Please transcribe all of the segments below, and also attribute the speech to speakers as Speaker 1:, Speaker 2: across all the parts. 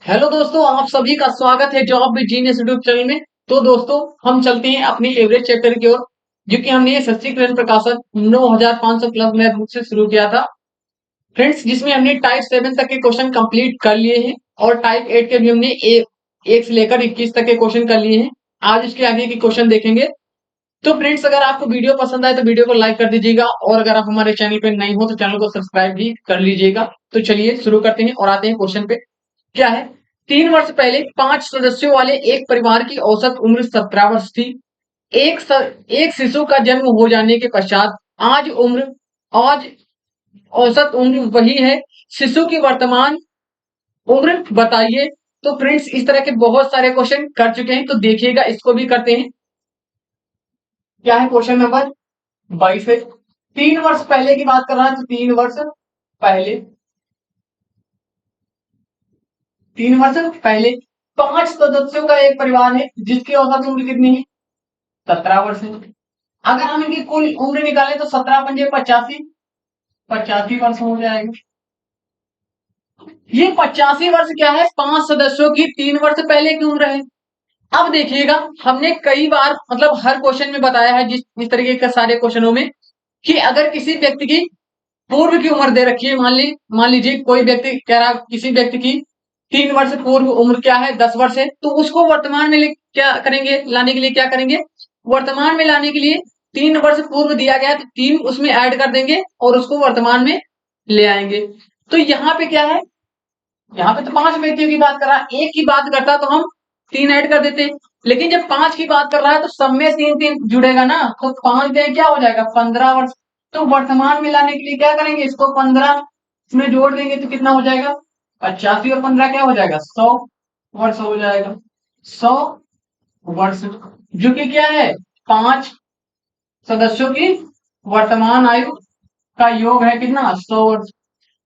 Speaker 1: Hello दोस्तों, आप सभी का स्वागत है job with genius YouTube channel में। तो दोस्तों, हम चलते हैं अपने फेवरेट चैप्टर की ओर, जो कि हमने एसएससी किरण प्रकाशन 9500 प्लस मैथ बुक से शुरू किया था फ्रेंड्स, जिसमें हमने टाइप 7 तक के क्वेश्चन कंप्लीट कर लिए हैं और टाइप 8 के भी हमने एक से लेकर 21 तक के क्वेश्चन कर लिए हैं। आज इसके आगे के क्वेश्चन देखेंगे। तो फ्रेंड्स, अगर आपको वीडियो पसंद आए तो वीडियो को लाइक कर दीजिएगा, और अगर आप हमारे चैनल पे नए हो तो चैनल को सब्सक्राइब भी कर लीजिएगा। तो चलिए शुरू करते हैं और आते हैं क्वेश्चन पे। क्या है? 3 वर्ष पहले 5 सदस्यों वाले एक परिवार की औसत उम्र 17 वर्ष थी। एक शिशु का जन्म हो जाने के पश्चात आज औसत उम्र वही है। शिशु की वर्तमान उम्र बताइए। तो फ्रेंड्स, इस तरह के बहुत सारे क्वेश्चन कर चुके हैं, तो देखिएगा, इसको भी करते हैं। क्या है क्वेश्चन नंबर 22 है। 3 वर्ष पहले की बात कर रहा है, तो 3 वर्ष पहले 3 वर्ष पहले 5 सदस्यों का एक परिवार है जिसकी औसत उम्र कितनी है? 17 वर्ष है। अगर हम इनकी कुल उम्र निकालें तो 17 पंजे 85, 85 वर्ष हो जाएगा। ये 85 वर्ष क्या है? 5 सदस्यों की 3 वर्ष पहले की उम्र है। अब देखिएगा, हमने कई बार मतलब हर क्वेश्चन में बताया है, जिस तरीके के सारे क्वेश्चनों में, कि अगर किसी व्यक्ति की पूर्व की उम्र दे रखी है, मान लीजिए कोई व्यक्ति कह रहा, किसी व्यक्ति की 3 वर्ष पूर्व उम्र क्या है? 10 वर्ष है। तो उसको वर्तमान में क्या करेंगे? लाने के लिए क्या करेंगे? वर्तमान में लाने के लिए 3 वर्ष पूर्व दिया गया है, तो 3 उसमें ऐड कर देंगे और उसको वर्तमान में ले आएंगे। तो यहाँ पे क्या है? यहाँ पे तो 5 व्यक्तियों की बात कर रहा है, एक की बात करता तो हम 3 ऐड कर देते। लेकिन जब 5 की बात कर रहा है तो सब में 3 3 जुड़ेगा ना, तो 5 क्या हो जाएगा? 15 वर्ष। तो वर्तमान में लाने के लिए क्या करेंगे? इसको 15 इसमें जोड़ देंगे तो कितना हो जाएगा? 85 और 15 क्या हो जाएगा? 100 वर्ष हो जाएगा। 100 वर्ष, जो कि क्या है? 5 सदस्यों की वर्तमान आयु का योग है कितना? 100 वर्ष।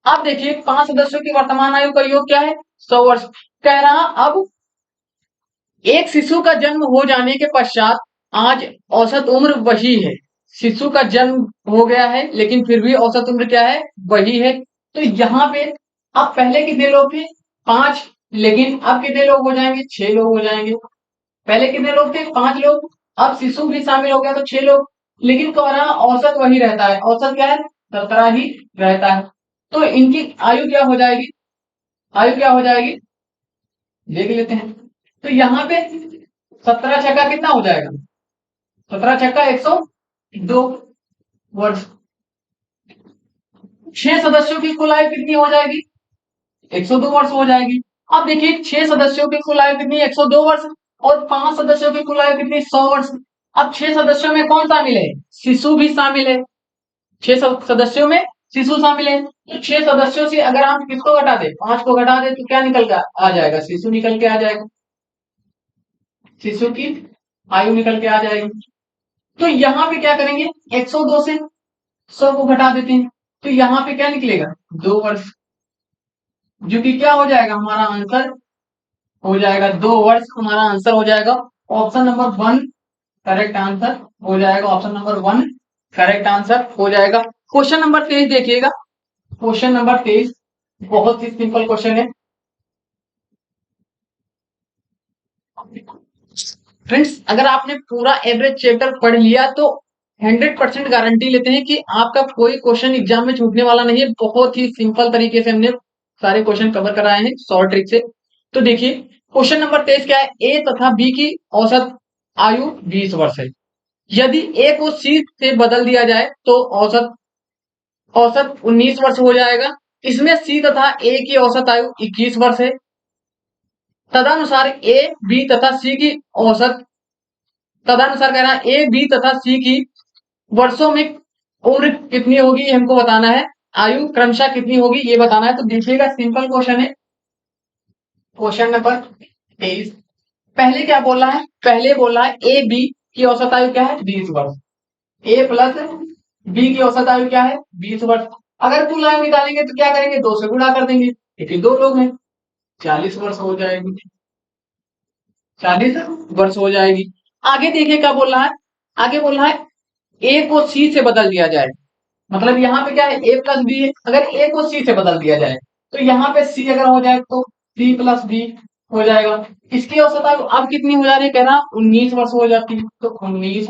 Speaker 1: अब देखिए, 5 सदस्यों की वर्तमान आयु का योग क्या है? 100 वर्ष। कह रहा, अब एक शिशु का जन्म हो जाने के पश्चात आज औसत उम्र वही है। शिशु का जन्म हो गया है, लेकिन फिर भी औसत उम्र क्या है? वही है। तो यहाँ पे अब पहले कितने लोग थे? 5, लेकिन अब कितने लोग हो जाएंगे? 6 लोग हो जाएंगे। पहले कितने लोग थे? 5 लोग। अब शिशु भी शामिल हो गया तो 6 लोग। लेकिन कह रहा औसत वही रहता है। औसत क्या है? 17 ही रहता है। तो इनकी आयु क्या हो जाएगी? आयु क्या हो जाएगी? देख लेते हैं। तो यहाँ पे 17 छक्का कितना हो जाएगा? 17 छक्का 102 वर्ष। 6 सदस्यों की कुल आयु कितनी हो जाएगी? 102 वर्ष हो जाएगी। अब देखिए, 6 सदस्यों की कुल आयु कितनी? 102 वर्ष। और 5 सदस्यों की कुल आयु कितनी? 100 वर्ष। अब 6 सदस्यों में कौन शामिल है? शिशु भी शामिल है। 6 सदस्यों में शिशु शामिल है। तो 6 सदस्यों से अगर हम किसको घटा दे? 5 को घटा दे तो क्या निकल कर आ जाएगा? शिशु निकल के आ जाएगा। शिशु की आयु निकल के आ जाएगी। तो यहाँ पे क्या करेंगे? 102 से 100 को घटा देते हैं, तो यहाँ पे क्या निकलेगा? 2 वर्ष, जो कि क्या हो जाएगा? हमारा आंसर हो जाएगा 2 वर्ष। हमारा आंसर हो जाएगा ऑप्शन नंबर 1 करेक्ट आंसर हो जाएगा। ऑप्शन नंबर 1 करेक्ट आंसर हो जाएगा। क्वेश्चन नंबर 23 देखिएगा। क्वेश्चन नंबर 23 बहुत ही सिंपल क्वेश्चन है फ्रेंड्स। अगर आपने पूरा एवरेज चैप्टर पढ़ लिया तो 100% गारंटी लेते हैं कि आपका कोई क्वेश्चन एग्जाम में छूटने वाला नहीं है। बहुत ही सिंपल तरीके से हमने सारे क्वेश्चन कवर कराए हैं शॉर्ट ट्रिक से। तो देखिए, क्वेश्चन नंबर 23 क्या है? ए तथा बी की औसत आयु 20 वर्ष है। यदि ए को सी से बदल दिया जाए तो औसत औसत 19 वर्ष हो जाएगा। इसमें सी तथा ए की औसत आयु 21 वर्ष है। तदनुसार ए बी तथा सी की औसत तदनुसार कह रहा है ए बी तथा सी की वर्षों में उम्र कितनी होगी, हमको बताना है। आयु क्रमशः कितनी होगी ये बताना है। तो देखिएगा, सिंपल क्वेश्चन है। क्वेश्चन नंबर 23 पहले क्या बोला है? पहले बोला है ए बी की औसत आयु क्या है? 20 वर्ष। ए प्लस बी की औसत आयु क्या है? 20 वर्ष। अगर कुल आयु निकालेंगे तो क्या करेंगे? 2 से गुणा कर देंगे, क्योंकि 2 लोग हैं। 40 वर्ष हो जाएगी। 40 वर्ष हो जाएगी। आगे देखिए क्या बोल रहा है। आगे बोल रहा है ए को सी से बदल दिया जाए। मतलब यहाँ पे क्या है? ए प्लस बी है। अगर ए को सी से बदल दिया जाए तो यहाँ पे सी अगर हो जाए तो सी प्लस बी हो जाएगा। इसकी औसत आयु अब कितनी हो जा रही है, कह रहा 19 वर्ष हो जाती है, तो 19।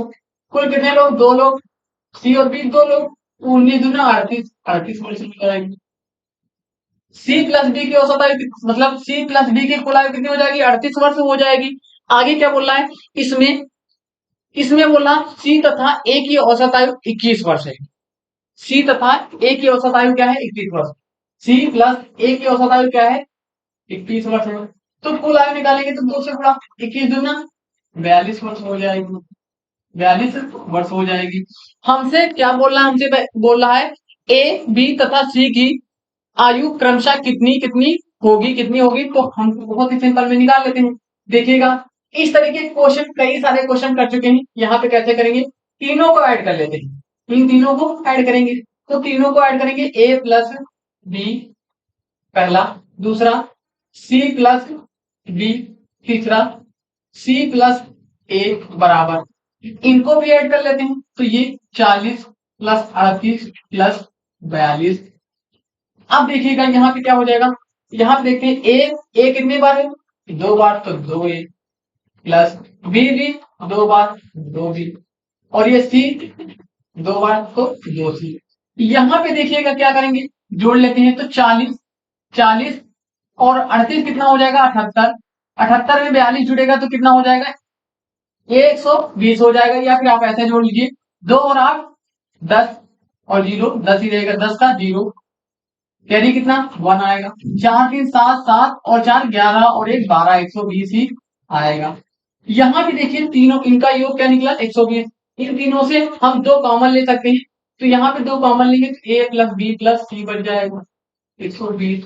Speaker 1: कुल कितने लोग, 2 लोग, सी और बी 2 लोग, 19 दूना 38, 38 वर्ष हो जाएगी। सी प्लस बी की औसत आयु मतलब सी प्लस बी की कुल आयु कितनी हो जाएगी, 38 वर्ष हो जाएगी। आगे क्या बोल रहा है इसमें, इसमें बोला सी तथा ए की औसत आयु 21 वर्ष है। सी तथा ए की औसत आयु क्या है, 21 वर्ष। सी प्लस ए की औसत आयु क्या है, 21 वर्ष है। तो कुल आयु निकालेंगे तो 2 से गुणा, 21 दूना 42 वर्ष हो जाएगी, 42 वर्ष हो जाएगी। हमसे क्या बोल रहा है, हमसे बोल रहा है ए बी तथा सी की आयु क्रमशः कितनी कितनी होगी, कितनी होगी, तो हम बहुत ही सिंपल में निकाल लेते हैं। देखिएगा इस तरीके के क्वेश्चन कई सारे क्वेश्चन कर चुके हैं। यहाँ पे कैसे करेंगे, तीनों को ऐड कर लेते हैं, इन तीनों को ऐड करेंगे। तो तीनों को ऐड करेंगे, ए प्लस बी पहला, दूसरा सी प्लस बी, तीसरा सी प्लस ए बराबर, इनको भी ऐड कर लेते हैं। तो ये 40 प्लस 38 प्लस 42। अब देखिएगा यहाँ पे क्या हो जाएगा, यहाँ पे देखते हैं ए कितने बार है, 2 बार, तो 2 ए प्लस बी 2 बार, 2 बी, और ये सी 2 बार, तो 2 सी। यहाँ पे देखिएगा क्या करेंगे, जोड़ लेते हैं। तो 40 40 और 38 कितना हो जाएगा, 78। 78 में 42 जुड़ेगा तो कितना हो जाएगा, 120 हो जाएगा। या फिर आप ऐसे जोड़ लीजिए, 2 और 8 10, और 0 10 ही रहेगा, 10 का 0, यानी कितना 1 आएगा। 4 3 7 7 और 4 11 और 1 12, 120 ही आएगा। यहाँ भी देखिए तीनों इनका योग क्या निकला, 120। इन तीनों से हम 2 कॉमन ले सकते हैं, तो यहाँ पे 2 कॉमन लेंगे तो ए प्लस बी प्लस सी बच जाएगा 120।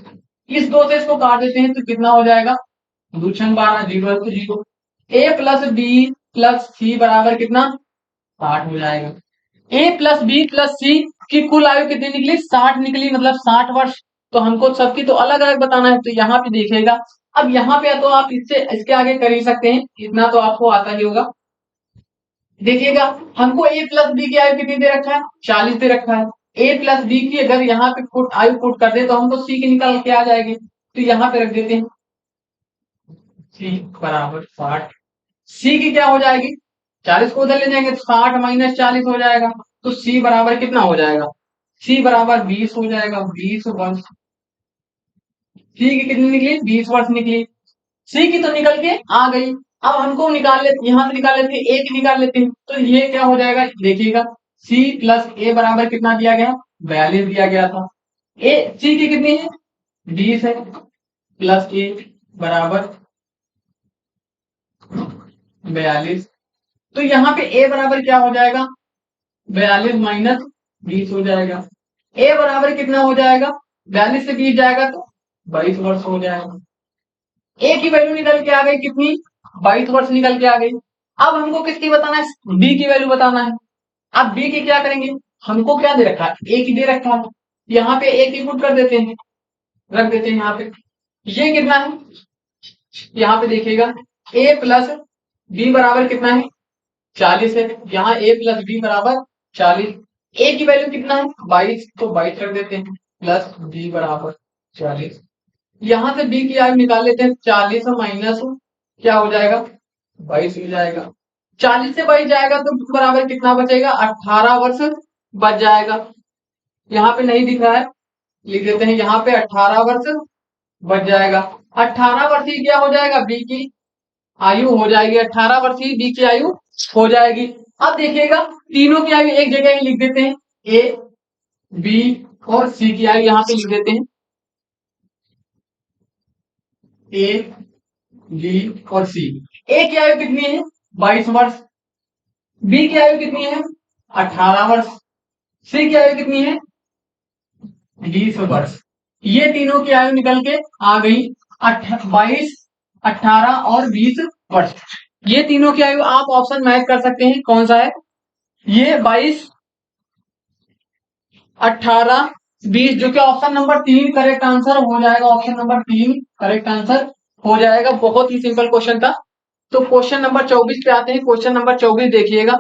Speaker 1: इस 2 से इसको काट देते हैं तो कितना हो जाएगा, 2 छंग 12, 0 तो 0। ए प्लस बी प्लस सी बराबर कितना, 60 हो जाएगा। ए प्लस बी प्लस सी की कुल आयु कितनी निकली, 60 निकली, मतलब 60 वर्ष। तो हमको सबकी तो अलग अलग बताना है, तो यहाँ पे देखिएगा। अब यहाँ पे तो आप इससे इसके आगे कर ही सकते हैं, इतना तो आपको आता ही होगा। देखिएगा हमको ए प्लस बी की आयु कितनी दे रखा है, 40 दे रखा है। ए प्लस बी की अगर यहाँ पे पुट आयु पुट कर दे तो हमको सी की निकल के आ जाएगी, तो यहाँ पे रख देते हैं सी बराबर 60। सी की क्या हो जाएगी, 40 को उधर ले जाएंगे तो 60 माइनस 40 हो जाएगा, तो सी बराबर कितना हो जाएगा, सी बराबर 20 हो जाएगा, 20 वर्ष। सी की कितनी निकली, 20 वर्ष निकली। सी की तो निकल के आ गई। अब हमको निकाल लेते, यहाँ से निकाल लेते हैं, ए की निकाल लेते हैं, तो ये क्या हो जाएगा, देखिएगा सी प्लस ए बराबर कितना दिया गया, 42 दिया गया था। ए सी की कितनी है, 20 है, प्लस ए बराबर 42। तो यहाँ पे ए बराबर क्या हो जाएगा, 42 माइनस 20 हो जाएगा। ए बराबर कितना हो जाएगा, 42 से 20 जाएगा तो 22 वर्ष हो जाएगा। ए की वैल्यू निकल के आ गई कितनी, 22 वर्ष निकल के आ गई। अब हमको किसकी बताना है, बी की वैल्यू बताना है। अब बी की क्या करेंगे, हमको क्या दे रखा है, ए की दे रखा है, यहाँ पे ए की पुट कर देते हैं, रख देते हैं यहाँ पे। ये कितना है, यहाँ पे देखिएगा ए प्लस बी बराबर कितना है, 40 है। यहाँ ए प्लस बी बराबर 40। ए की वैल्यू कितना है, 22, तो 22 रख देते हैं, प्लस बी बराबर 40। यहाँ से बी की आयु निकाल लेते हैं, 40 माइनस क्या हो जाएगा, 22 हो जाएगा। 40 से 22 जाएगा तो बराबर कितना बचेगा, 18 वर्ष बच जाएगा। यहाँ पे नहीं दिख रहा है, लिख देते हैं, यहाँ पे 18 वर्ष बच जाएगा। 18 वर्ष ही क्या हो जाएगा, बी की आयु हो जाएगी, 18 वर्ष ही बी की आयु हो जाएगी। अब देखिएगा तीनों की आयु एक जगह ही लिख देते हैं, ए बी और सी की आयु यहाँ पे लिख देते हैं, ए बी और सी। ए की आयु कितनी है, 22 वर्ष। बी की आयु कितनी है, 18 वर्ष। सी की आयु कितनी है, 20 वर्ष। ये तीनों की आयु निकल के आ गई, 22, 18 और 20 वर्ष। ये तीनों की आयु आप ऑप्शन मैच कर सकते हैं, कौन सा है, ये 22, 18, 20, जो कि ऑप्शन नंबर 3 करेक्ट आंसर हो जाएगा। ऑप्शन नंबर 3 करेक्ट आंसर हो जाएगा। बहुत ही सिंपल क्वेश्चन था। तो क्वेश्चन नंबर 24 पे आते हैं। क्वेश्चन नंबर 24 देखिएगा,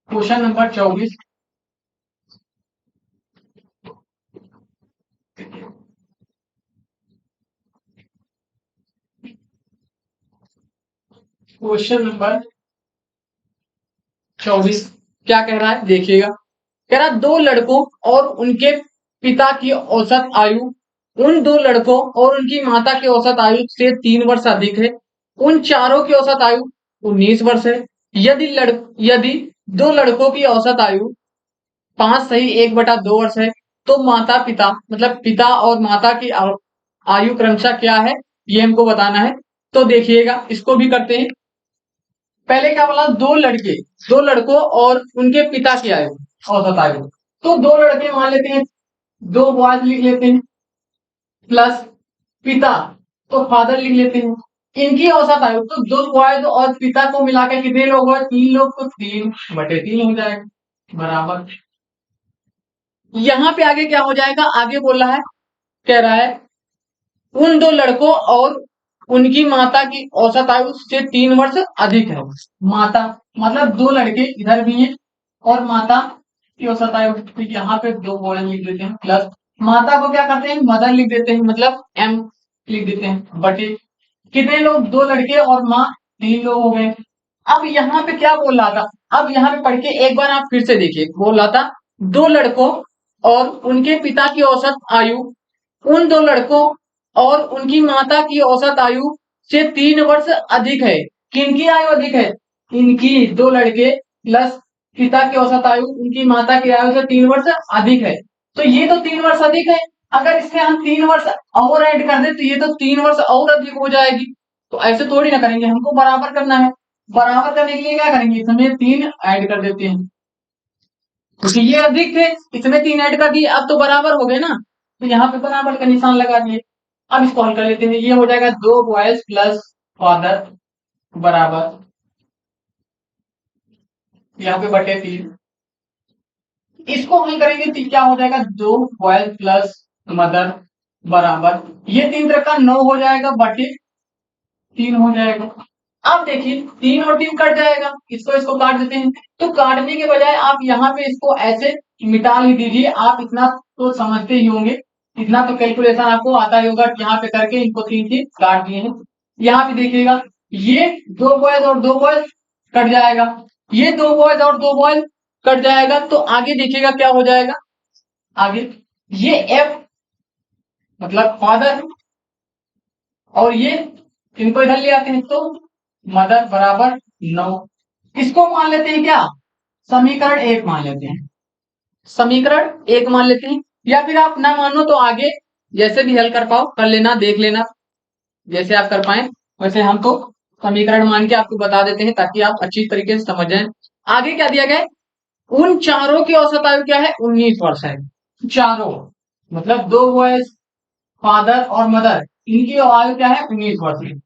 Speaker 1: क्वेश्चन नंबर 24, क्वेश्चन नंबर 24 क्या कह रहा है देखिएगा। कह रहा दो लड़कों और उनके पिता की औसत आयु उन दो लड़कों और उनकी माता की औसत आयु से 3 वर्ष अधिक है। उन चारों की औसत आयु 19 वर्ष है। यदि दो लड़कों की औसत आयु 5 सही 1/2 वर्ष है तो माता पिता मतलब पिता और माता की आयु क्रमशः क्या है ये हमको बताना है। तो देखिएगा इसको भी करते हैं। पहले क्या बोला दो लड़कों और उनके पिता की आयु औसत आयु। तो दो लड़के मान लेते हैं, दो बॉयज लिख लेते हैं प्लस पिता तो फादर लिख लेते हैं। इनकी औसत आयु तो दो बॉयज और पिता को मिलाकर कितने लोग हुए 3 लोग तो 3/3 हो जाएगा बराबर। यहां पे आगे क्या हो जाएगा आगे बोल रहा है कह रहा है उन दो लड़कों और उनकी माता की औसत आयु से 3 वर्ष अधिक है। माता मतलब दो लड़के इधर भी हैं और माता की औसत आयु तो यहाँ पे दो बॉयज लिख देते हैं प्लस माता को क्या करते हैं मदर लिख देते हैं मतलब एम लिख देते हैं बटे कितने लोग दो लड़के और माँ 3 लोग हो गए। अब यहाँ पे क्या बोल रहा था, अब यहाँ पे पढ़ के एक बार आप फिर से देखिए बोल रहा था दो लड़कों और उनके पिता की औसत आयु उन दो लड़कों और उनकी माता की औसत आयु से 3 वर्ष अधिक है। किनकी आयु अधिक है, इनकी दो लड़के प्लस पिता की औसत आयु उनकी माता की आयु से 3 वर्ष अधिक है। तो ये तो 3 वर्ष अधिक है, अगर इसमें हम 3 वर्ष और ऐड कर दे तो ये तो 3 वर्ष और अधिक हो जाएगी। तो ऐसे थोड़ी ना करेंगे, हमको बराबर करना है। बराबर करने के लिए क्या करेंगे इसमें 3 ऐड कर देते हैं क्योंकि ये अधिक थे इसमें 3 ऐड कर दिए अब तो बराबर हो गए ना। तो यहाँ पे बराबर का निशान लगा दिए। अब इसको हल कर लेते हैं, ये हो जाएगा दो बॉयज प्लस फादर बराबर यहाँ पे बटे 3। इसको हल करेंगे तो क्या हो जाएगा दो बॉयज प्लस मदर बराबर ये 3 3 9 हो जाएगा बटे 3 हो जाएगा। अब देखिए 3 और 3 कट जाएगा, इसको काट देते हैं। तो काटने के बजाय आप यहाँ पे इसको ऐसे मिटा ही दीजिए। आप इतना तो समझते ही होंगे, इतना तो कैलकुलेशन आपको आता ही होगा। यहाँ पे करके इनको 3 3 काट दिए हैं। यहाँ पे देखिएगा ये दो बॉयज और दो बॉयज कट जाएगा, ये दो बॉयज और दो बॉयज कट जाएगा। तो आगे देखिएगा क्या हो जाएगा, आगे ये एफ मतलब फादर और ये इनको इधर ले आते हैं तो मदर बराबर 9। इसको मान लेते हैं क्या समीकरण 1 मान लेते हैं, समीकरण 1 मान लेते हैं। या फिर आप ना मानो तो आगे जैसे भी हल कर पाओ कर लेना, देख लेना जैसे आप कर पाए वैसे। हम तो समीकरण मान के आपको बता देते हैं ताकि आप अच्छी तरीके से समझ जाए। आगे क्या दिया गया है, उन चारों की औसत आयु क्या है 19 वर्ष है। चारों मतलब दो बॉयज फादर और मदर इनकी आयु क्या है 19 वर्ष है।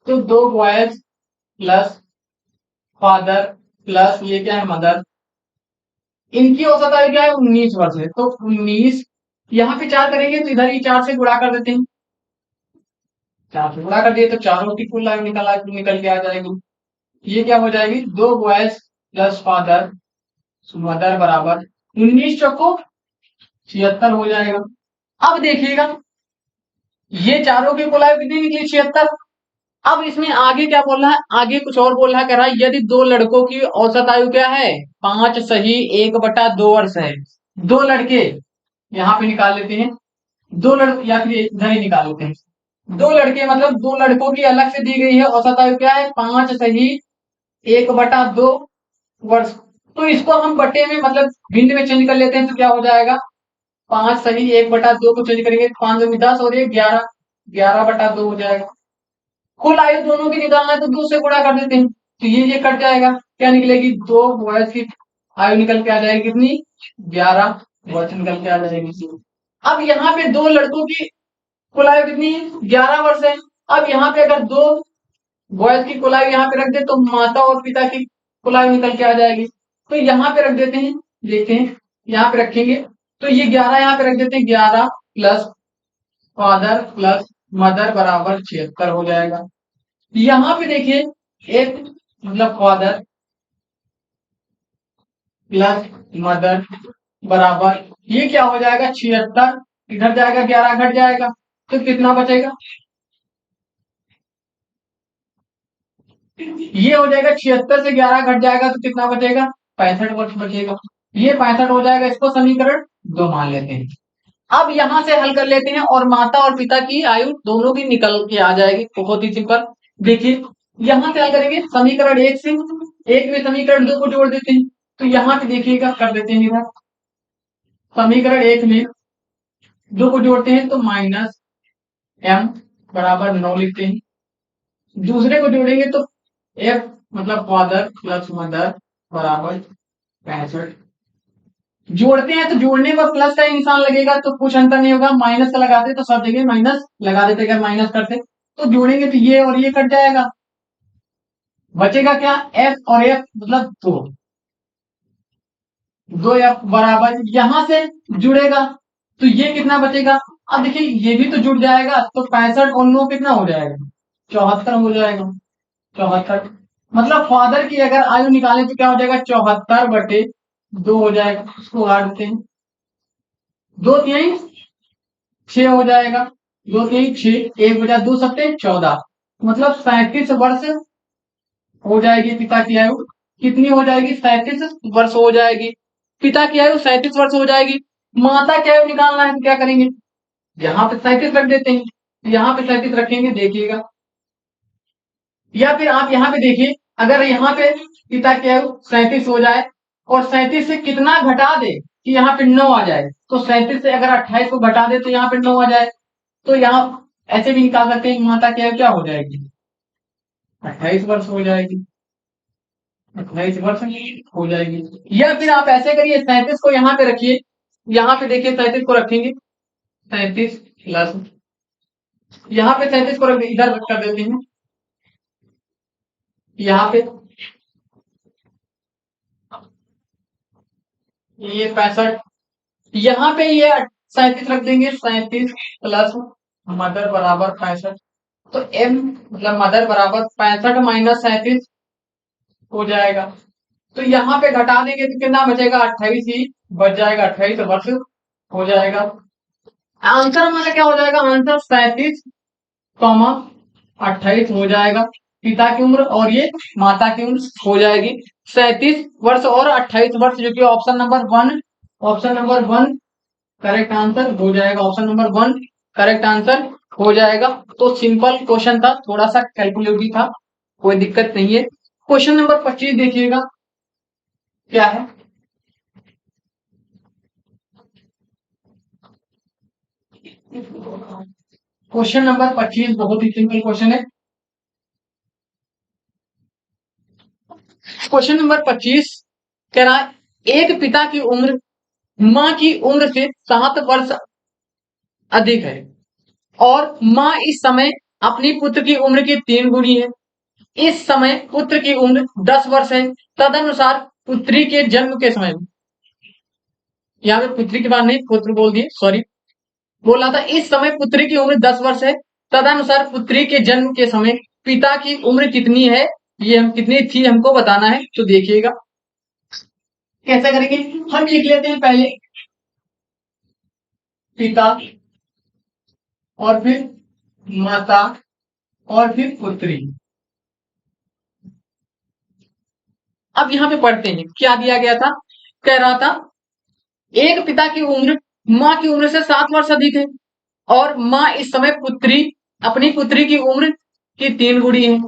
Speaker 1: तो दो बॉयज प्लस फादर प्लस ये क्या है मदर इनकी औसत आयु क्या है 19 वर्ष है। तो 19 यहाँ पे 4 करेंगे तो इधर ही 4 से गुणा कर देते हैं, 4 से गुणा कर दिए तो चारों की कुल आयु निकल के आ जाएगी। ये क्या हो जाएगी दो बॉयज प्लस फादर मदर बराबर 19 चौको 76 हो जाएगा। अब देखिएगा ये चारों की कुल आयु कितनी निकली 76। अब इसमें आगे क्या बोल रहा है, आगे कुछ और बोल रहा है, कह रहा है यदि दो लड़कों की औसत आयु क्या है 5 सही 1/2 वर्ष है। दो लड़के यहाँ पे निकाल लेते हैं, दो लड़के या फिर इधर ही निकाल लेते हैं। दो लड़के मतलब दो लड़कों की अलग से दी गई है औसत आयु क्या है 5 सही 1/2 वर्ष। तो इसको हम बटे में मतलब भिन्न में चेंज कर लेते हैं तो क्या हो जाएगा 5 सही 1/2 को चेंज करेंगे 5 में 10 और ये 11 11/2 हो जाएगा। कुल आयु दोनों की निकालना है तो 2 से गुणा कर देते हैं तो ये कट जाएगा, क्या निकलेगी दो बॉयज की आयु निकल के आ जाएगी कितनी 11 वर्ष निकल के आ जाएगी। अब यहाँ पे दो लड़कों की कुल आयु कितनी है 11 वर्ष है। अब यहाँ पे अगर दो बॉयज की कुल आयु यहाँ पे रख दे तो माता और पिता की कुल आयु निकल के आ जाएगी। तो यहाँ पे रख देते हैं, देखते हैं यहाँ पे रखेंगे तो ये 11 यहाँ पे रख देते हैं 11 प्लस फादर प्लस मदर बराबर 76 हो जाएगा। यहाँ पे देखिए एक मतलब फादर प्लस मदर बराबर ये क्या हो जाएगा 76 इधर जाएगा 11 घट जाएगा तो कितना बचेगा ये हो जाएगा 76 से 11 घट जाएगा तो कितना बचेगा? 65 वर्ष बचेगा। ये 65 हो जाएगा, इसको समीकरण 2 मान लेते हैं। अब यहां से हल कर लेते हैं और माता और पिता की आयु दोनों की निकल के आ जाएगी, बहुत ही सिंपल। देखिए यहां से हल करेंगे समीकरण 1 से, एक में समीकरण 2 को जोड़ देते हैं। तो यहां पे देखिएगा कर देते हैं इधर, समीकरण 1 में 2 को जोड़ते हैं तो माइनस m बराबर 9 लिखते हैं। दूसरे को जोड़ेंगे तो f मतलब फादर प्लस मदर बराबर 65। जोड़ते हैं तो जोड़ने पर प्लस का ही निशान लगेगा तो कुछ अंतर नहीं होगा, माइनस का लगाते तो सब जगह माइनस लगा देते, अगर माइनस करते तो जोड़ेंगे तो ये और ये कट जाएगा, बचेगा क्या? f और f मतलब 2f बराबर यहां से जुड़ेगा तो ये कितना बचेगा? अब देखिए ये भी तो जुड़ जाएगा तो 65 और 9 कितना हो जाएगा? 74 हो जाएगा। 74 मतलब फादर की अगर आयु निकालें तो क्या हो जाएगा? 74/2 हो जाएगा, उसको काट देते हैं। 2 तिहाई 6 हो जाएगा, 2 तिहाई 6, 1 बचा 2 सत्ते 14, मतलब 37 वर्ष हो जाएगी पिता की आयु। कितनी हो जाएगी? 37 वर्ष हो जाएगी। पिता की आयु 37 वर्ष हो जाएगी। माता की आयु निकालना है तो क्या करेंगे? यहाँ पे 37 रख देते हैं, यहाँ पे 37 रखेंगे, देखिएगा। या फिर आप यहाँ पे देखिए, अगर यहाँ पे पिता की आयु 37 हो जाए और 37 से कितना घटा दे कि यहाँ पे 9 आ जाए, तो 37 से अगर 28 को घटा दे तो यहाँ पे 9 आ जाए, तो यहाँ ऐसे भी निकाल सकते हैं माता की आयु क्या हो जाएगी? 28 वर्ष हो जाएगी। 28 वर्ष हो जाएगी। या फिर आप ऐसे करिए, 37 को यहाँ पे रखिए, यहाँ पे देखिए 37 को रखेंगे, 37 प्लस यहाँ पे 37 को रख इधर कर देते हैं, यहाँ पे ये 65, यहाँ पे ये 37 रख देंगे, 37 प्लस मदर बराबर 65, तो m मतलब मदर बराबर 65 माइनस 37 हो जाएगा। तो यहाँ पे घटा देंगे तो कितना बचेगा? 28 ही बच जाएगा, 28 वर्ष हो जाएगा। आंसर हमारा क्या हो जाएगा? आंसर 37 कॉमा 28 हो जाएगा, पिता की उम्र और ये माता की उम्र हो जाएगी 37 वर्ष और 28 वर्ष, जो कि option number one correct answer हो जाएगा। ऑप्शन नंबर 1 करेक्ट आंसर हो जाएगा। तो सिंपल क्वेश्चन था, थोड़ा सा कैलकुलेटिव था, कोई दिक्कत नहीं है। क्वेश्चन नंबर 25 देखिएगा क्या है। क्वेश्चन नंबर 25 बहुत ही सिंपल क्वेश्चन है। क्वेश्चन नंबर 25 कह रहा है एक पिता की उम्र मां की उम्र से 7 वर्ष अधिक है और मां इस समय अपनी पुत्र की उम्र की 3 गुनी है। इस समय पुत्र की उम्र 10 वर्ष है। तदनुसार पुत्री के जन्म के समय, यहाँ पे पुत्री की बात नहीं पुत्र बोल दिए, सॉरी, बोल रहा था इस समय पुत्री की उम्र 10 वर्ष है। तदनुसार पुत्री के जन्म के समय पिता की उम्र कितनी है, ये हम कितनी थी हमको बताना है। तो देखिएगा कैसे करेंगे, हम लिख लेते हैं पहले पिता और फिर माता और फिर पुत्री। अब यहाँ पे पढ़ते हैं क्या दिया गया था। कह रहा था एक पिता की उम्र मां की उम्र से 7 वर्ष अधिक है और मां इस समय पुत्री अपनी पुत्री की उम्र की 3 गुणी है।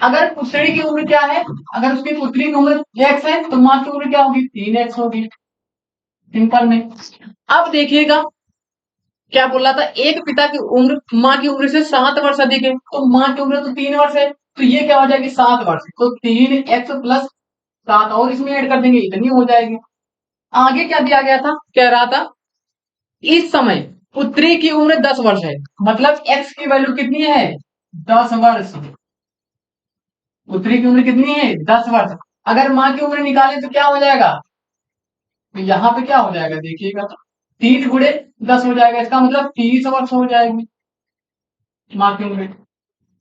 Speaker 1: अगर पुत्री की उम्र क्या है, अगर उसकी पुत्री की उम्र x है तो मां की उम्र क्या होगी? 3x होगी, सिंपल में। अब देखिएगा क्या बोल रहा था, एक पिता की उम्र मां की उम्र से 7 वर्ष अधिक है, तो मां की उम्र तो 3 वर्ष है, तो ये क्या हो जाएगी? 7 वर्ष, तो 3x प्लस 7 और इसमें ऐड कर देंगे, इतनी हो जाएगी। आगे क्या दिया गया था, कह रहा था इस समय पुत्री की उम्र 10 वर्ष है, मतलब x की वैल्यू कितनी है? 10 वर्ष। पुत्री की उम्र कितनी है? 10 वर्ष। अगर मां की उम्र निकाले तो क्या हो जाएगा? तो यहाँ पे क्या हो जाएगा देखिएगा, 3 गुणे 10 हो जाएगा, इसका मतलब 30 वर्ष हो जाएगी मां की उम्र।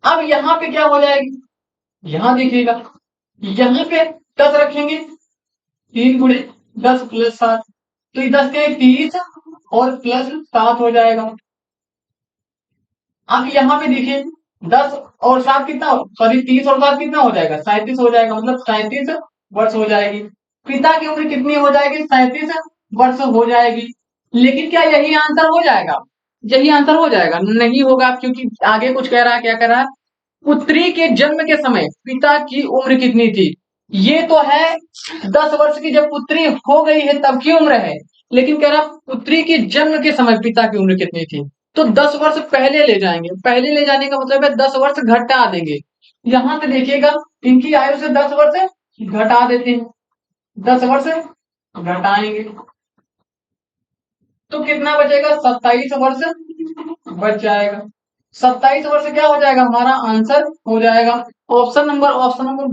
Speaker 1: अब यहाँ पे क्या हो जाएगी, यहाँ देखिएगा, यहाँ पे 10 रखेंगे, 3 गुणे 10 प्लस 7, तो ये 10 के 30 और प्लस 7 हो जाएगा। अब यहाँ पे देखिए 10 और 7 कितना, सॉरी 30 और 7 कितना हो जाएगा, 37 हो जाएगा, मतलब 37 वर्ष हो जाएगी। पिता की उम्र कितनी हो जाएगी, 37 वर्ष हो जाएगी। लेकिन क्या यही आंसर हो जाएगा, यही आंसर हो जाएगा, नहीं होगा, क्योंकि आगे कुछ कह रहा है, क्या कह रहा है, पुत्री के जन्म के समय पिता की उम्र कितनी थी। ये तो है 10 वर्ष की, जब पुत्री हो गई है तब की उम्र है, लेकिन कह रहा पुत्री के जन्म के समय पिता की उम्र कितनी थी। तो 10 वर्ष पहले ले जाएंगे, पहले ले जाने का मतलब है 10 वर्ष घटा देंगे। यहां से देखिएगा, इनकी आयु से 10 वर्ष घटा देते हैं, 10 वर्ष घटाएंगे तो कितना बचेगा, 27 वर्ष बच जाएगा। 27 वर्ष क्या हो जाएगा, हमारा आंसर हो जाएगा। ऑप्शन नंबर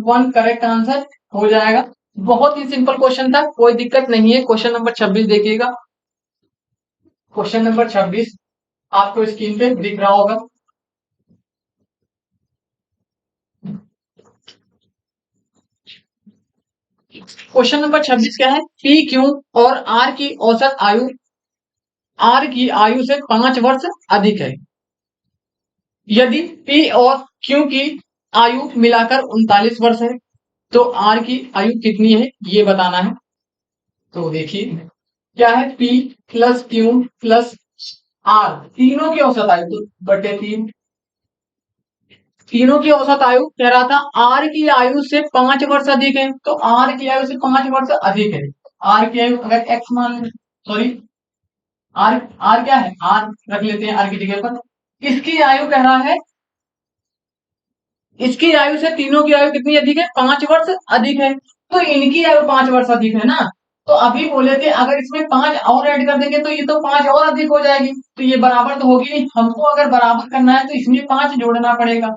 Speaker 1: 1 करेक्ट आंसर हो जाएगा। बहुत ही सिंपल क्वेश्चन था, कोई दिक्कत नहीं है। क्वेश्चन नंबर 26 देखिएगा, क्वेश्चन नंबर 26 आपको स्क्रीन पे दिख रहा होगा। क्वेश्चन नंबर 26 क्या है, पी क्यू और आर की औसत आयु, आर की आयु से 5 वर्ष अधिक है। यदि पी और क्यू की आयु मिलाकर 39 वर्ष है, तो आर की आयु कितनी है ये बताना है। तो देखिए क्या है, P plus Q plus R, तीनों की औसत आयु तो बटे 3, तीनों की औसत आयु कह रहा था आर की आयु से 5 वर्ष अधिक है, तो आर की आयु से 5 वर्ष अधिक है। आर की आयु अगर एक्स मान, सॉरी आर, आर क्या है, आर रख लेते हैं आर की जगह पर। इसकी आयु कह रहा है, इसकी आयु से तीनों की आयु कितनी अधिक है, 5 वर्ष अधिक है, तो इनकी आयु 5 वर्ष अधिक है ना। तो अभी बोले थे अगर इसमें 5 और ऐड कर देंगे तो ये तो 5 और अधिक हो जाएगी, तो ये बराबर तो होगी नहीं, हमको अगर बराबर करना है तो इसमें 5 जोड़ना पड़ेगा।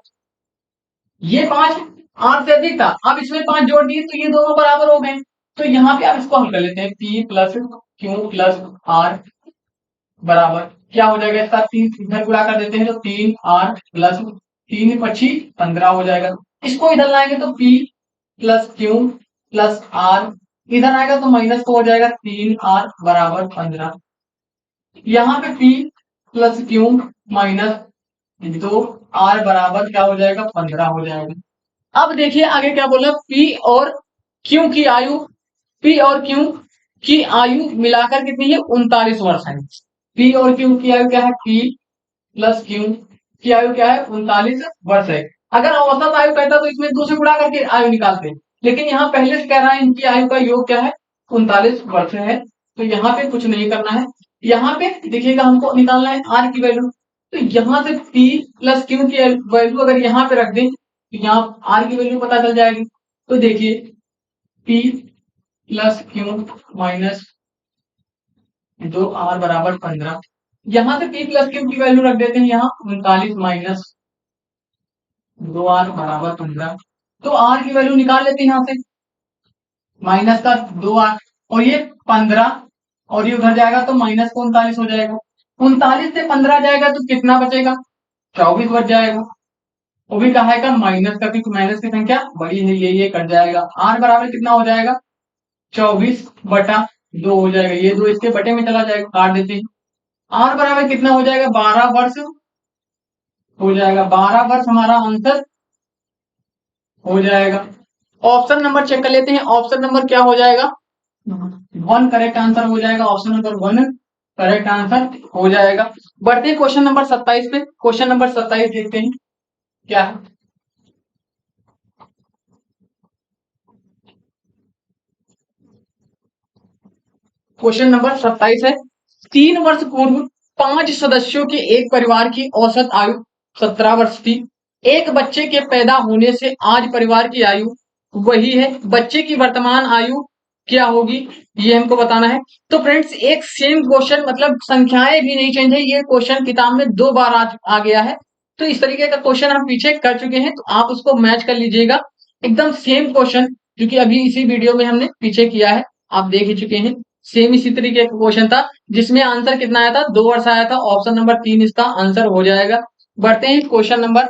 Speaker 1: ये 5 आर से अधिक था, अब इसमें 5 जोड़ दिए तो ये दोनों बराबर हो गए। तो यहाँ पे आप इसको हल कर लेते हैं, P plus Q plus R बराबर क्या हो जाएगा, इसका 3 इधर गुणा कर देते हैं तो 3 आर प्लस 3 × 5 = 15 हो जाएगा। इसको इधर लाएंगे तो P plus Q plus R, इधर आएगा तो माइनस को हो जाएगा 3R बराबर 15। यहाँ पे P plus Q minus 2R बराबर क्या हो जाएगा, 15 हो जाएगा। अब देखिए आगे क्या बोला, P और Q की आयु, P और Q की आयु मिलाकर कितनी है, 39 वर्ष है। P और Q की आयु क्या है, P प्लस क्यू की आयु क्या है, 39 वर्ष है। अगर औसत आयु कहता तो इसमें 2 से गुणा करके आयु निकालते, लेकिन यहाँ पहले से कह रहा है इनकी आयु का योग क्या है, 39 वर्ष है, तो यहाँ पे कुछ नहीं करना है। यहाँ पे देखिएगा हमको निकालना है आर की वैल्यू, तो यहाँ से पी प्लस क्यू की वैल्यू अगर यहाँ पे रख दें तो यहाँ आर की वैल्यू पता चल जाएगी। तो देखिए P plus Q minus 2R बराबर 15, यहाँ से P प्लस क्यू की वैल्यू रख देते हैं यहाँ 39 माइनस 2R बराबर 15, तो R की वैल्यू निकाल लेते हैं यहाँ से, माइनस का 2R और ये 15 और ये उधर जाएगा तो माइनस को 39 हो जाएगा। 39 से 15 जाएगा तो कितना बचेगा, 24 बच जाएगा। वो भी कहा है का माइनस का, क्योंकि माइनस की संख्या बड़ी है, ये कट जाएगा। R बराबर कितना हो जाएगा, 24/2 हो जाएगा, ये 2 इसके बटे में चला जाएगा, काट देते हैं। R बराबर कितना हो जाएगा, 12 वर्ष हो जाएगा, 12 वर्ष हमारा आंसर हो जाएगा। ऑप्शन नंबर चेक कर लेते हैं, ऑप्शन नंबर क्या हो जाएगा, 1 करेक्ट आंसर हो जाएगा, ऑप्शन नंबर 1 करेक्ट आंसर हो जाएगा। बढ़ते हैं क्वेश्चन नंबर 27 पे, क्वेश्चन नंबर 27 देखते हैं क्या है। क्वेश्चन नंबर 27 है, 3 वर्ष पूर्व 5 सदस्यों के एक परिवार की औसत आयु 17 वर्ष थी। एक बच्चे के पैदा होने से आज परिवार की आयु वही है, बच्चे की वर्तमान आयु क्या होगी ये हमको बताना है। तो फ्रेंड्स एक सेम क्वेश्चन, मतलब संख्याएं भी नहीं चेंज है, ये क्वेश्चन किताब में 2 बार आ गया है। तो इस तरीके का क्वेश्चन हम पीछे कर चुके हैं, तो आप उसको मैच कर लीजिएगा, एकदम सेम क्वेश्चन, क्योंकि अभी इसी वीडियो में हमने पीछे किया है, आप देख ही चुके हैं। सेम इसी तरीके का क्वेश्चन था, जिसमें आंसर कितना आया था, 2 वर्ष आया था। ऑप्शन नंबर 3 इसका आंसर हो जाएगा। बढ़ते हैं क्वेश्चन नंबर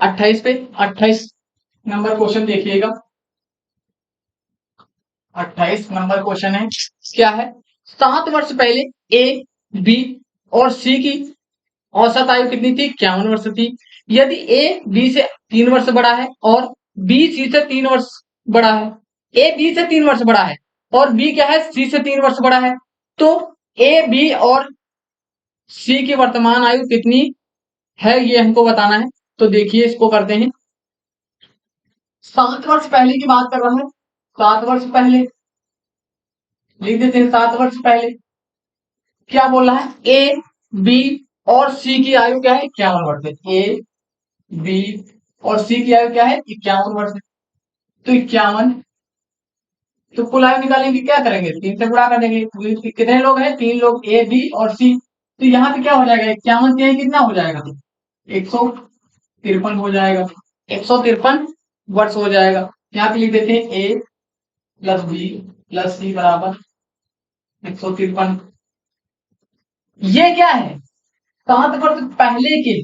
Speaker 1: 28 पे, 28 नंबर क्वेश्चन देखिएगा। 28 नंबर क्वेश्चन है, क्या है, 7 वर्ष पहले ए, बी और सी की औसत आयु कितनी थी, 51 वर्ष थी। यदि ए बी से 3 वर्ष बड़ा है और बी सी से 3 वर्ष बड़ा है, ए बी से 3 वर्ष बड़ा है और बी क्या है, सी से 3 वर्ष बड़ा है, तो ए बी और सी की वर्तमान आयु कितनी है ये हमको बताना है। तो देखिए इसको करते हैं। 7 वर्ष पहले की बात कर रहा है, 7 वर्ष पहले लिख देते हैं। 7 वर्ष पहले क्या बोल रहा है, ए बी और सी की आयु क्या है, 51 वर्ष है। ए बी और सी की आयु क्या है, 51 वर्ष है। तो 51, तो कुल आयु निकालेंगे, क्या करेंगे, 3 से गुणा कर देंगे। तो कितने लोग हैं, 3 लोग, ए बी और सी। तो यहाँ पे क्या हो जाएगा, 51 से कितना हो जाएगा, 153 हो जाएगा। 153 वर्ष हो जाएगा। यहाँ पे लिख देते हैं ए प्लस बी प्लस सी बराबर 153। ये क्या है, 7 वर्ष पहले के,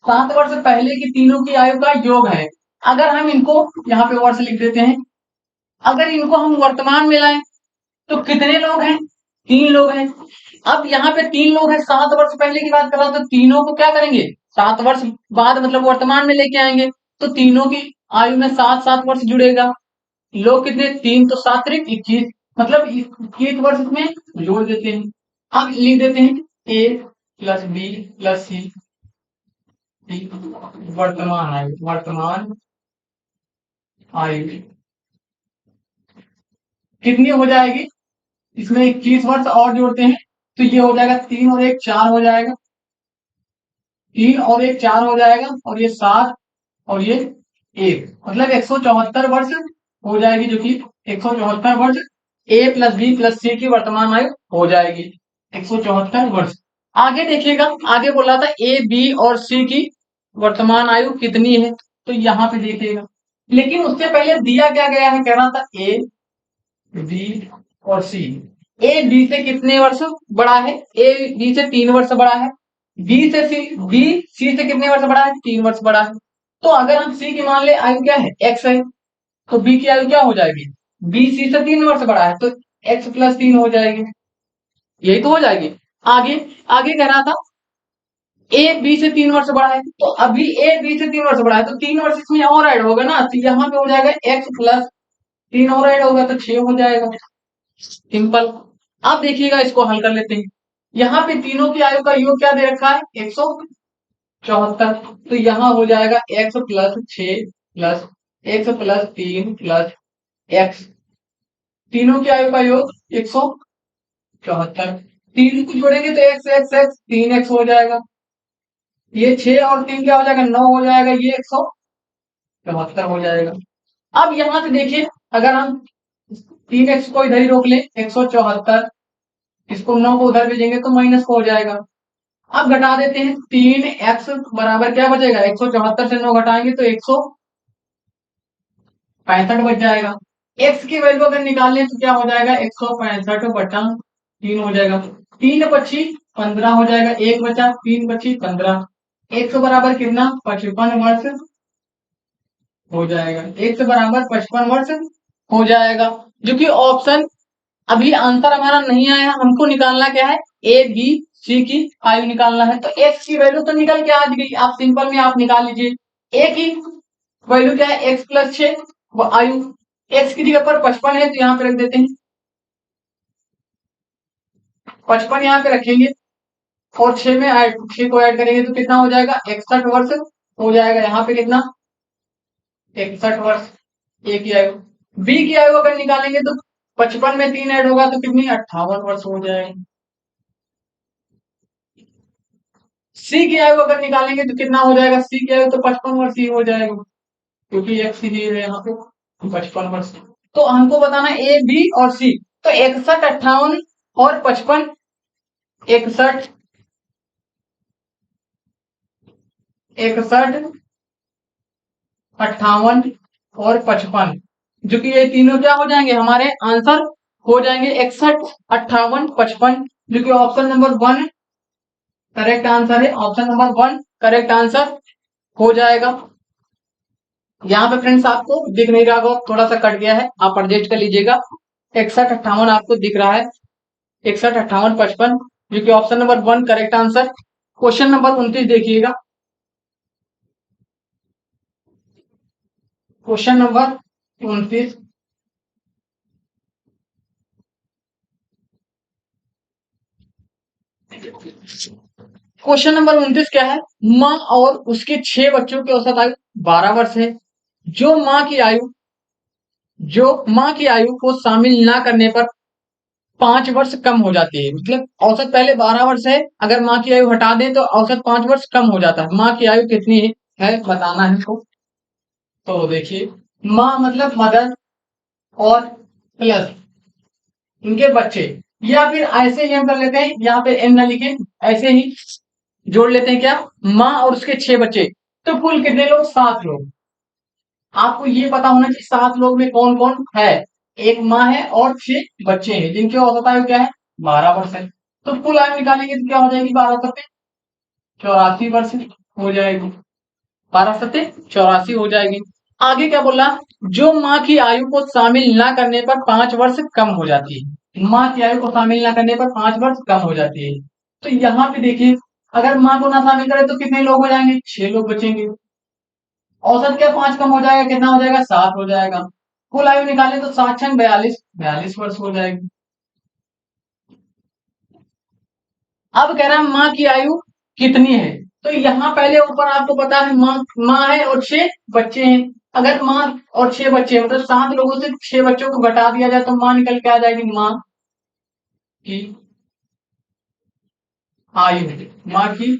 Speaker 1: 7 वर्ष पहले की तीनों की आयु का योग है। अगर हम इनको यहाँ पे वर्ष लिख देते हैं, अगर इनको हम वर्तमान में लाएं तो कितने लोग हैं, 3 लोग हैं। अब यहाँ पे 3 लोग हैं, 7 वर्ष पहले की बात कर रहा हूं, तो तीनों को क्या करेंगे, 7 वर्ष बाद मतलब वर्तमान में लेके आएंगे। तो तीनों की आयु में 7 7 वर्ष जुड़ेगा। लोग कितने, 3, तो 7 × 21, मतलब 21 वर्ष में जोड़ देते हैं। अब लिख देते हैं ए प्लस बी प्लस सी वर्तमान आयु, वर्तमान आयु कितनी हो जाएगी, इसमें 21 वर्ष और जोड़ते हैं तो ये हो जाएगा 3 और 1 4 हो जाएगा, 3 और 1 4 हो जाएगा, और ये 7 और ये 1, मतलब 174 वर्ष हो जाएगी, जो कि 174 वर्ष ए प्लस बी प्लस सी की वर्तमान आयु हो जाएगी, 174 वर्ष। आगे देखिएगा, आगे बोला था ए बी और सी की वर्तमान आयु कितनी है, तो यहाँ पे देखिएगा। लेकिन उससे पहले दिया क्या गया है, कह रहा था ए बी और सी। ए बी से कितने वर्ष बड़ा है, ए बी से 3 वर्ष बड़ा है, बी सी से कितने वर्ष बड़ा है, 3 वर्ष बड़ा है। तो अगर हम सी की मान ले आयु क्या है, एक्स है, तो बी की आयु क्या हो जाएगी, बी सी से 3 वर्ष बड़ा है तो एक्स प्लस 3 हो जाएगी, यही तो हो जाएगी। आगे आगे कह रहा था ए बी से 3 वर्ष बड़ा है, तो अभी ए बी से 3 वर्ष बड़ा है तो 3 वर्ष इसमें और ऐड होगा ना, तो यहाँ पे हो जाएगा एक्स प्लस 3 और ऐड होगा तो 6 हो जाएगा, सिंपल। अब देखिएगा इसको हल कर लेते हैं। यहाँ पे तीनों की आयु का योग क्या दे रखा है, 174, तो यहाँ हो जाएगा x plus 6 plus x plus 3 plus x, तीनों की आयु का योग 174। 3 को जोड़ेंगे तो एक्स एक्स एक्स 3x हो जाएगा, ये 6 और 3 क्या हो जाएगा, 9 हो जाएगा, ये 174 हो जाएगा। अब यहाँ से देखिए, अगर हम 3x को इधर ही रोक लें, 174, इसको 9 को उधर भेजेंगे तो माइनस को हो जाएगा। अब घटा देते हैं, 3x बराबर क्या बचेगा, 174 से 9 घटाएंगे तो 165 बच जाएगा। x की वैल्यू अगर निकालें तो क्या हो जाएगा, 165/3 हो जाएगा, 3×5 = 15 हो जाएगा, 1 बचा, 3×5 = 15, x बराबर कितना, 55 वर्ष हो जाएगा, x बराबर 55 वर्ष हो जाएगा। जो कि ऑप्शन, अभी आंसर हमारा नहीं आया, हमको निकालना क्या है, ए बी सी की आयु निकालना है। तो एक्स की वैल्यू तो निकल के आ गई, आप सिंपल में आप निकाल लीजिए। ए की वैल्यू क्या है, एक्स प्लस 6, आयु एक्स की जगह पर 55 है तो यहाँ पे रख देते हैं, 55 यहाँ पे रखेंगे और 6 में 6 को ऐड करेंगे तो कितना हो जाएगा, 61 वर्ष हो जाएगा। यहाँ पे कितना, 61 वर्ष ए की आयु। बी की आयु अगर निकालेंगे तो 55 में 3 ऐड होगा तो कितनी, 58 वर्ष हो जाएगी। सी की आयु अगर निकालेंगे तो कितना हो जाएगा, सी की आयु तो 55 वर्ष ही हो जाएगा, क्योंकि एक्स ही है यहाँ पे, 55 वर्ष। तो हमको बताना ए बी और सी, तो 61 58 और 55, 61 61 58 और 55, जो कि ये तीनों क्या हो जाएंगे, हमारे आंसर हो जाएंगे 61 58 55, जो कि ऑप्शन नंबर 1 करेक्ट आंसर है, ऑप्शन नंबर 1 करेक्ट आंसर हो जाएगा। यहाँ पे फ्रेंड्स आपको दिख नहीं रहा होगा, थोड़ा सा कट गया है, आप एडजस्ट कर लीजिएगा। 61 58 आपको दिख रहा है, 61 58 55, जो कि option number 1 correct answer. Question number 29 देखिएगा। Question number 29। क्वेश्चन नंबर 29 क्या है? माँ और उसके 6 बच्चों की औसत आयु 12 वर्ष है। जो माँ की आयु जो माँ की आयु को शामिल ना करने पर 5 वर्ष कम हो जाती है। मतलब औसत पहले 12 वर्ष है, अगर माँ की आयु हटा दें तो औसत 5 वर्ष कम हो जाता है। माँ की आयु कितनी है बताना है इसको। तो देखिए, माँ मतलब मदर और प्लस इनके बच्चे, या फिर ऐसे ही हम कर लेते हैं, यहाँ पे एम ना लिखे, ऐसे ही जोड़ लेते हैं। क्या? माँ और उसके 6 बच्चे, तो कुल कितने लोग? 7 लोग। आपको ये पता होना चाहिए 7 लोग में कौन कौन है। एक माँ है और 6 बच्चे हैं जिनकी औसत आयु क्या है? 12 वर्ष है। तो कुल आयु निकालेंगे तो क्या हो जाएगी? 12 सत्ते 84 वर्ष हो जाएगी। 12 सत्ते 84 हो जाएगी। आगे क्या बोला? जो माँ की आयु को शामिल ना करने पर 5 वर्ष कम हो जाती है। माँ की आयु को शामिल ना करने पर 5 वर्ष कम हो जाती है। तो यहाँ पे देखिए, अगर माँ को ना शामिल करें तो कितने लोग हो जाएंगे? 6 लोग बचेंगे। औसत क्या 5 कम हो जाएगा? कितना हो जाएगा? 7 हो जाएगा। कुल आयु निकालें तो 7 छंग 42, 42 वर्ष हो जाएगी। अब कह रहा है माँ की आयु कितनी है? तो यहाँ पहले ऊपर आपको पता है माँ माँ है और 6 बच्चे हैं। अगर माँ और 6 बच्चे मतलब 7 लोगों से 6 बच्चों को घटा दिया जाए तो माँ निकल के आ जाएगी। माँ की आयु, माँ की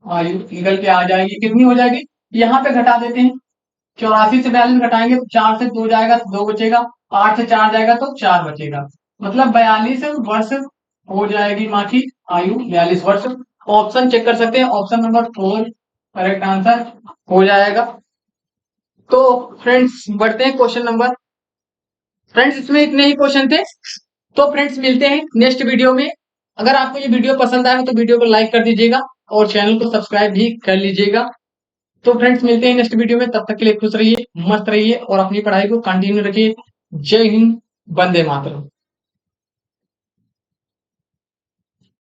Speaker 1: आयु निकल के आ जाएगी। कितनी हो जाएगी? यहाँ पे घटा देते हैं। 84 से 42 घटाएंगे तो 4 से 2 जाएगा तो 2 बचेगा। 8 से 4 जाएगा तो 4 बचेगा। मतलब 42 वर्ष हो जाएगी माँ की आयु, 42 वर्ष। ऑप्शन चेक कर सकते हैं, ऑप्शन नंबर 4 करेक्ट आंसर हो जाएगा। तो फ्रेंड्स बढ़ते हैं क्वेश्चन नंबर। फ्रेंड्स इसमें इतने ही क्वेश्चन थे। तो फ्रेंड्स मिलते हैं नेक्स्ट वीडियो में। अगर आपको ये वीडियो पसंद आया हो तो वीडियो को लाइक कर दीजिएगा और चैनल को सब्सक्राइब भी कर लीजिएगा। तो फ्रेंड्स मिलते हैं नेक्स्ट वीडियो में, तब तक के लिए खुश रहिए, मस्त रहिए और अपनी पढ़ाई को कंटिन्यू रखिए। जय हिंद, वंदे मातरम।